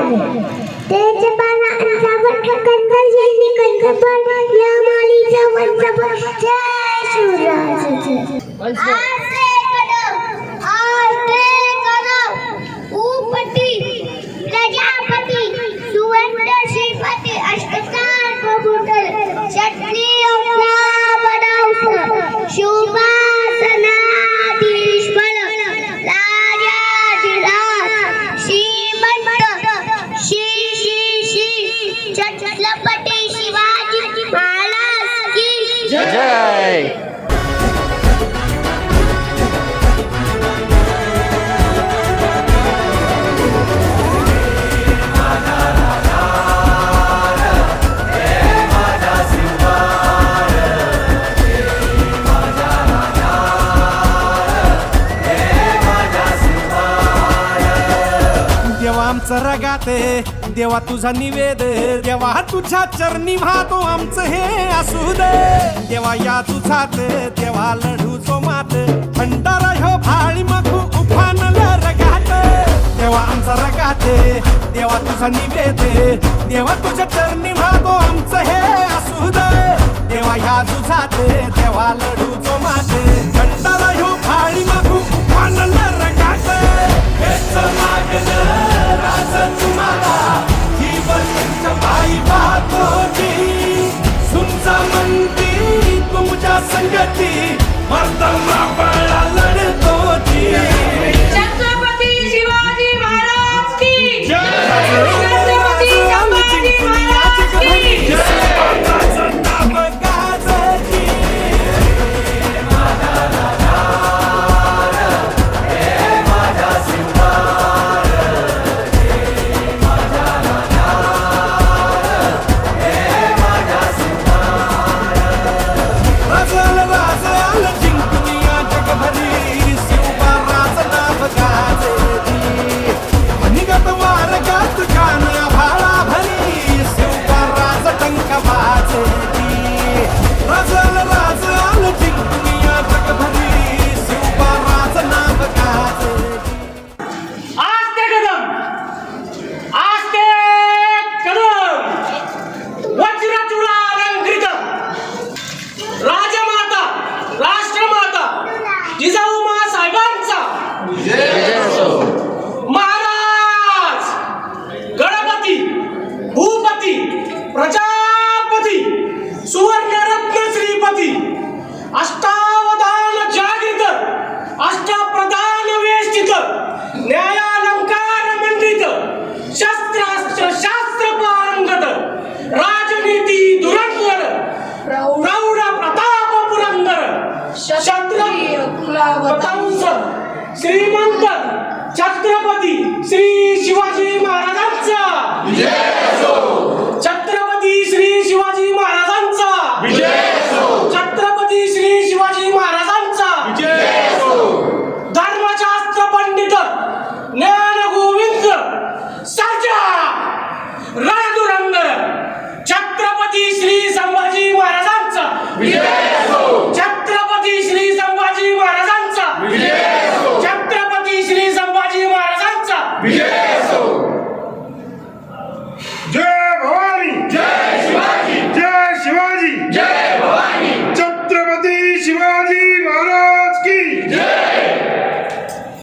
तेज बाला अंजावर कंदर यांनी कंदपर या मालीचा वंशपर जय शिवराज आस्ते कदम उपटी प्रजापती सुवर्ण श्रीपती अष्टकार प्रभुतल क्षत्रिय बडावस शुभासनाधीश्वर राजाधिराज श्रीमंत श्री छत्रपती शिवाजी महाराज की जय। आमचं रगाते देवा तुझा निवेद देवा तुझ्या चरणी वाहतो आमचं हे असू दे देवा या तुझात देवा लढू जो मात भंडारा ह्यो भाळी मखू उफानल रगात देवा आमचा रगाते देवा तुझा निवेद देवा तुझ्या चरणी वाहतो आमचं हे असू दे देवा या तुझात देवा लढू जो मात भंडारा ह्यो भाळी मखू उफानल रगात हेच लागलं तुम्हाला जीवन बाई पाहतो सुनचा म्हणती तुमच्या संगती मर्दमा बळा लढतो छत्रपती शिवाजी महाराज की छत्रपती संभाजी महाराज की प्रजापती सुवर्णरत्न श्रीपती अष्टावधान जागृत अष्टप्रधान वेष्टित न्यायालंकार मंडित शस्त्रास्त्र शास्त्र पारंगत राजनीती धुरंधर प्रौढ प्रताप पुरंदर क्षत्रिय कुलावतंस श्रीमंत छत्रपती श्री शिवाजी महाराजांचा